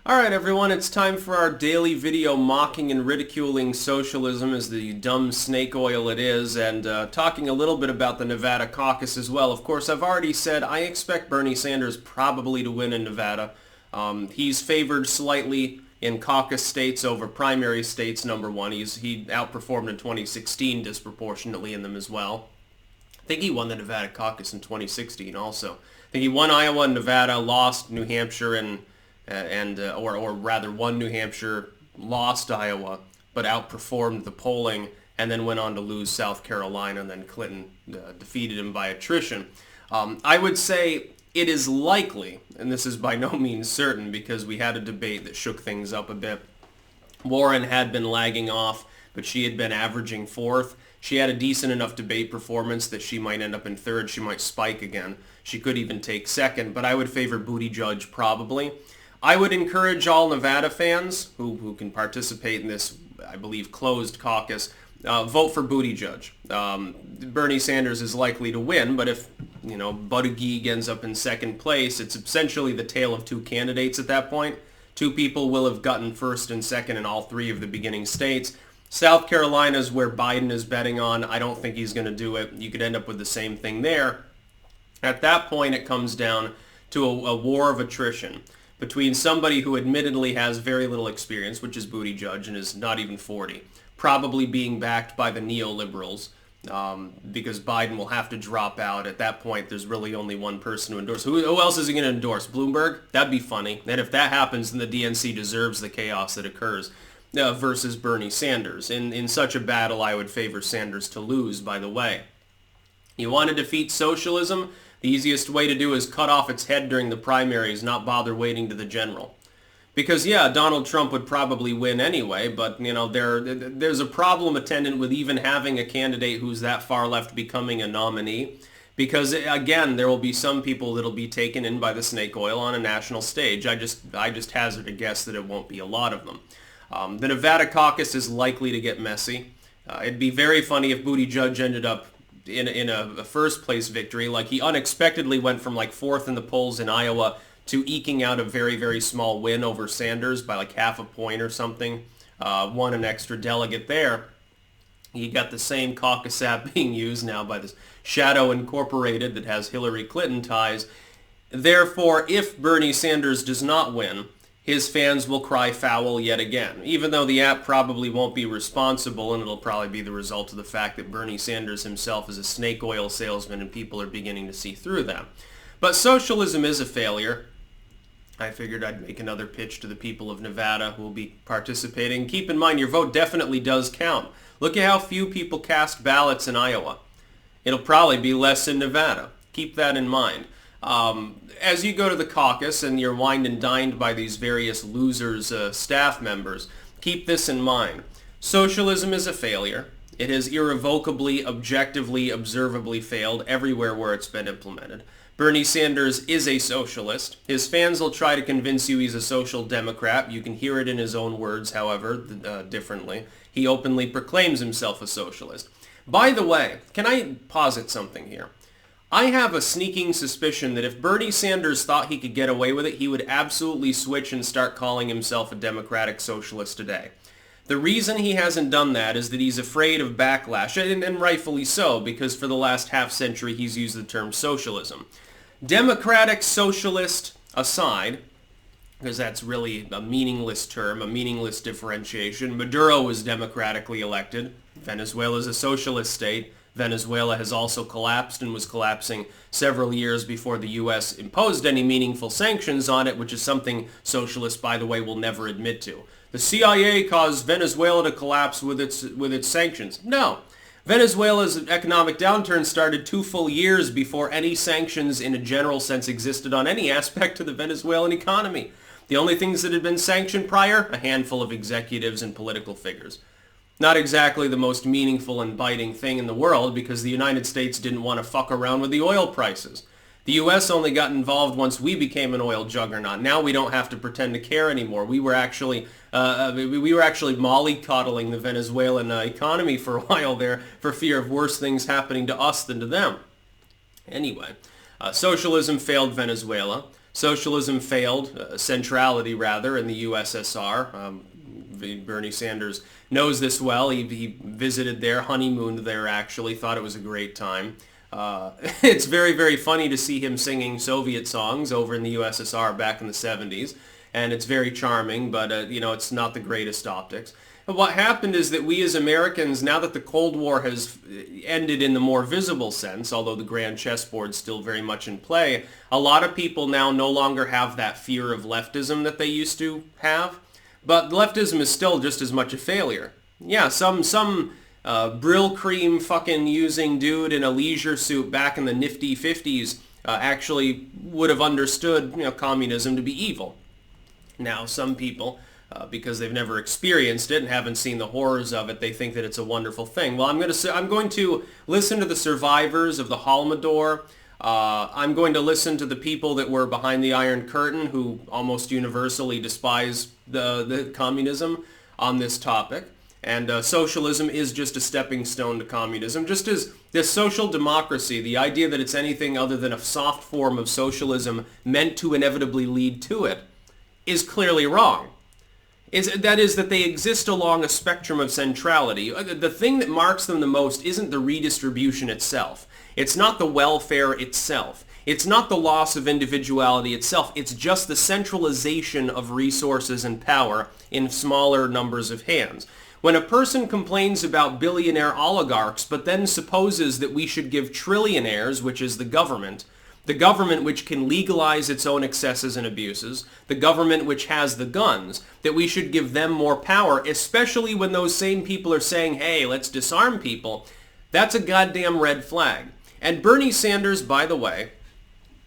Alright everyone, it's time for our daily video mocking and ridiculing socialism as the dumb snake oil it is, and talking a little bit about the Nevada caucus as well. Of course, I've already said I expect Bernie Sanders probably to win in Nevada. He's favored slightly in caucus states over primary states, number one. He outperformed in 2016 disproportionately in them as well. I think he won the Nevada caucus in 2016 also. I think he won Iowa and Nevada, lost New Hampshire or rather won New Hampshire, lost Iowa, but outperformed the polling, and then went on to lose South Carolina, and then Clinton defeated him by attrition. I would say it is likely, and this is by no means certain because we had a debate that shook things up a bit. Warren had been lagging off, but she had been averaging fourth. She had a decent enough debate performance that she might end up in third. She might spike again. She could even take second, but I would favor Buttigieg probably. I would encourage all Nevada fans who can participate in this, I believe, closed caucus, vote for Buttigieg. Bernie Sanders is likely to win, but if, Buttigieg ends up in second place, it's essentially the tale of two candidates at that point. Two people will have gotten first and second in all three of the beginning states. South Carolina is where Biden is betting on. I don't think he's going to do it. You could end up with the same thing there. At that point, it comes down to a war of attrition between somebody who admittedly has very little experience, which is Buttigieg, and is not even 40, probably being backed by the neoliberals, because Biden will have to drop out. At that point, there's really only one person to endorse. Who else is he going to endorse? Bloomberg? That'd be funny. And if that happens, then the DNC deserves the chaos that occurs, versus Bernie Sanders. In such a battle, I would favor Sanders to lose, by the way. You want to defeat socialism? The easiest way to do is cut off its head during the primaries, not bother waiting to the general. Because, yeah, Donald Trump would probably win anyway, but, there's a problem attendant with even having a candidate who's that far left becoming a nominee. Because, again, there will be some people that'll be taken in by the snake oil on a national stage. I just hazard a guess that it won't be a lot of them. The Nevada caucus is likely to get messy. It'd be very funny if Buttigieg ended up in a first place victory. Like, he unexpectedly went from like fourth in the polls in Iowa to eking out a very, very small win over Sanders by like half a point or something. Won an extra delegate there. He got the same caucus app being used now by this Shadow Incorporated that has Hillary Clinton ties. Therefore, if Bernie Sanders does not win, his fans will cry foul yet again, even though the app probably won't be responsible, and it'll probably be the result of the fact that Bernie Sanders himself is a snake oil salesman and people are beginning to see through that. But socialism is a failure. I figured I'd make another pitch to the people of Nevada who will be participating. Keep in mind, your vote definitely does count. Look at how few people cast ballots in Iowa. It'll probably be less in Nevada. Keep that in mind. As you go to the caucus and you're wined and dined by these various losers, staff members, keep this in mind. Socialism is a failure. It has irrevocably, objectively, observably failed everywhere where it's been implemented. Bernie Sanders is a socialist. His fans will try to convince you he's a social democrat. You can hear it in his own words, however, differently. He openly proclaims himself a socialist. By the way, can I posit something here? I have a sneaking suspicion that if Bernie Sanders thought he could get away with it, he would absolutely switch and start calling himself a democratic socialist today. The reason he hasn't done that is that he's afraid of backlash, and rightfully so, because for the last half century he's used the term socialism. Democratic socialist aside, because that's really a meaningless term, a meaningless differentiation. Maduro was democratically elected. Venezuela is a socialist state. Venezuela has also collapsed and was collapsing several years before the U.S. imposed any meaningful sanctions on it, which is something socialists, by the way, will never admit to. The CIA caused Venezuela to collapse with its sanctions. No. Venezuela's economic downturn started 2 full years before any sanctions in a general sense existed on any aspect of the Venezuelan economy. The only things that had been sanctioned prior, a handful of executives and political figures. Not exactly the most meaningful and biting thing in the world because the United States didn't want to fuck around with the oil prices. The U.S. only got involved once we became an oil juggernaut. Now we don't have to pretend to care anymore. We were actually mollycoddling the Venezuelan economy for a while there for fear of worse things happening to us than to them. Anyway, socialism failed Venezuela. Socialism failed, centrality rather, in the USSR. Bernie Sanders knows this well. He visited there, honeymooned there actually, thought it was a great time. It's very, very funny to see him singing Soviet songs over in the USSR back in the 70s, and it's very charming, but it's not the greatest optics. And what happened is that we as Americans, now that the Cold War has ended in the more visible sense, although the grand chessboard's still very much in play, a lot of people now no longer have that fear of leftism that they used to have. But leftism is still just as much a failure. Yeah, some Brill cream fucking using dude in a leisure suit back in the nifty 50s actually would have understood communism to be evil. Now some people, because they've never experienced it and haven't seen the horrors of it, they think that it's a wonderful thing. Well, I'm going to listen to the survivors of the Holodomor. I'm going to listen to the people that were behind the Iron Curtain, who almost universally despise the communism on this topic. And socialism is just a stepping stone to communism. Just as this social democracy, the idea that it's anything other than a soft form of socialism meant to inevitably lead to it, is clearly wrong. That is that they exist along a spectrum of centrality. The thing that marks them the most isn't the redistribution itself. It's not the welfare itself. It's not the loss of individuality itself. It's just the centralization of resources and power in smaller numbers of hands. When a person complains about billionaire oligarchs, but then supposes that we should give trillionaires, which is the government which can legalize its own excesses and abuses, the government which has the guns, that we should give them more power, especially when those same people are saying, hey, let's disarm people, that's a goddamn red flag. And Bernie Sanders, by the way,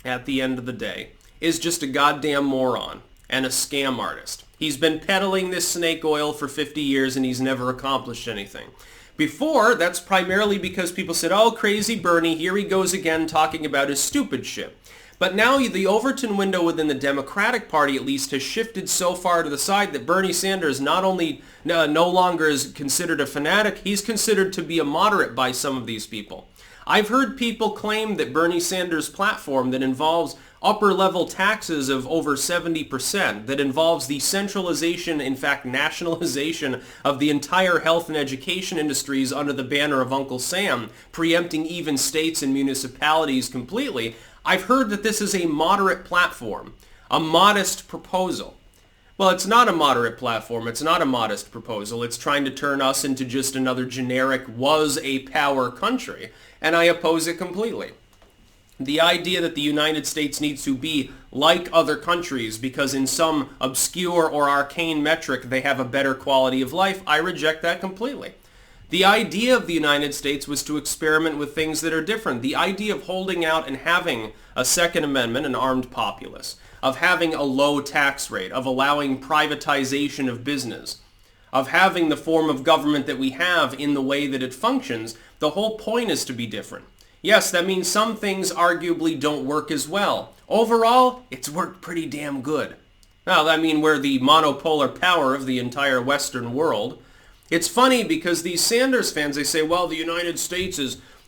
at the end of the day, is just a goddamn moron and a scam artist. He's been peddling this snake oil for 50 years and he's never accomplished anything. Before, that's primarily because people said, oh, crazy Bernie, here he goes again talking about his stupid shit. But now the Overton window within the Democratic Party at least has shifted so far to the side that Bernie Sanders not only no longer is considered a fanatic, he's considered to be a moderate by some of these people. I've heard people claim that Bernie Sanders' platform that involves upper-level taxes of over 70%, that involves the centralization, in fact nationalization, of the entire health and education industries under the banner of Uncle Sam, preempting even states and municipalities completely. I've heard that this is a moderate platform, a modest proposal. Well, it's not a moderate platform. It's not a modest proposal. It's trying to turn us into just another generic was a power country, and I oppose it completely. The idea that the United States needs to be like other countries because in some obscure or arcane metric they have a better quality of life, I reject that completely. The idea of the United States was to experiment with things that are different. The idea of holding out and having a Second Amendment, an armed populace, of having a low tax rate, of allowing privatization of business, of having the form of government that we have in the way that it functions, the whole point is to be different. Yes, that means some things arguably don't work as well. Overall, it's worked pretty damn good. Well, I mean, we're the monopolar power of the entire Western world. It's funny because these Sanders fans, they say, well, the United States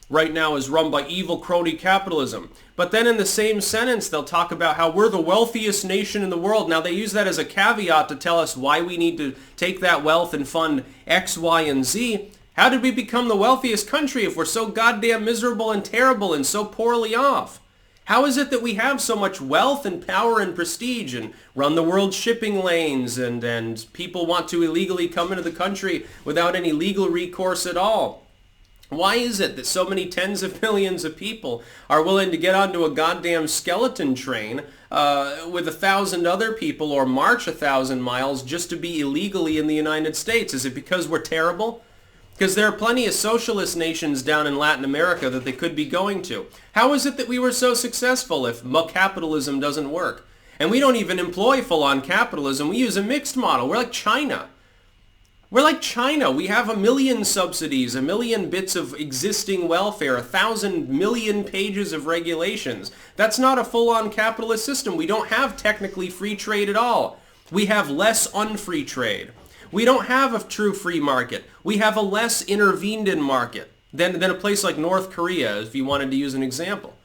right now is run by evil crony capitalism. But then in the same sentence, they'll talk about how we're the wealthiest nation in the world. Now, they use that as a caveat to tell us why we need to take that wealth and fund X, Y, and Z. How did we become the wealthiest country if we're so goddamn miserable and terrible and so poorly off? How is it that we have so much wealth and power and prestige and run the world's shipping lanes and people want to illegally come into the country without any legal recourse at all? Why is it that so many tens of millions of people are willing to get onto a goddamn skeleton train with 1,000 other people or march 1,000 miles just to be illegally in the United States? Is it because we're terrible? Because there are plenty of socialist nations down in Latin America that they could be going to. How is it that we were so successful if capitalism doesn't work? And we don't even employ full-on capitalism. We use a mixed model. We're like China. We're like China. We have 1 million subsidies, 1 million bits of existing welfare, 1,000 million pages of regulations. That's not a full-on capitalist system. We don't have technically free trade at all. We have less unfree trade. We don't have a true free market. We have a less intervened in market than a place like North Korea, if you wanted to use an example.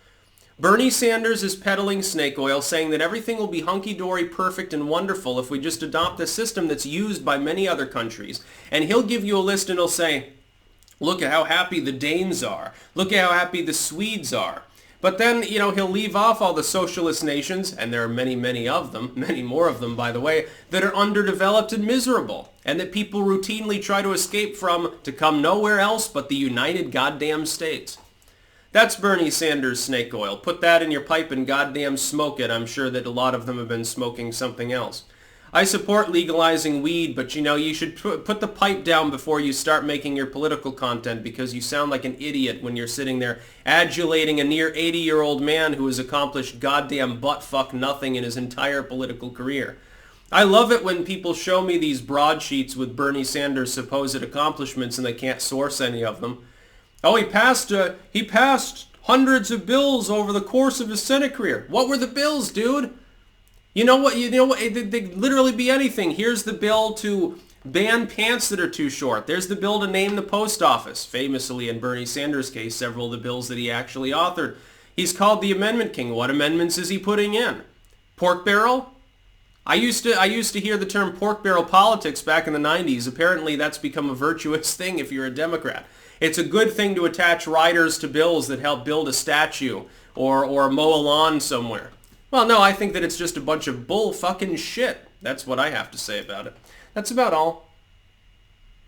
Bernie Sanders is peddling snake oil, saying that everything will be hunky-dory, perfect, and wonderful if we just adopt a system that's used by many other countries. And he'll give you a list and he'll say, look at how happy the Danes are. Look at how happy the Swedes are. But then, he'll leave off all the socialist nations, and there are many, many of them, many more of them, by the way, that are underdeveloped and miserable, and that people routinely try to escape from to come nowhere else but the United Goddamn States. That's Bernie Sanders snake oil. Put that in your pipe and goddamn smoke it. I'm sure that a lot of them have been smoking something else. I support legalizing weed, but you should put the pipe down before you start making your political content, because you sound like an idiot when you're sitting there adulating a near 80-year-old man who has accomplished goddamn butt-fuck nothing in his entire political career. I love it when people show me these broadsheets with Bernie Sanders' supposed accomplishments and they can't source any of them. Oh, he passed hundreds of bills over the course of his Senate career. What were the bills, dude? You know what? They literally be anything. Here's the bill to ban pants that are too short. There's the bill to name the post office. Famously, in Bernie Sanders' case, several of the bills that he actually authored. He's called the Amendment King. What amendments is he putting in? Pork barrel? I used to hear the term pork barrel politics back in the 90s. Apparently, that's become a virtuous thing if you're a Democrat. It's a good thing to attach riders to bills that help build a statue or mow a lawn somewhere. Well, no, I think that it's just a bunch of bull fucking shit. That's what I have to say about it. That's about all.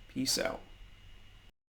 Peace out.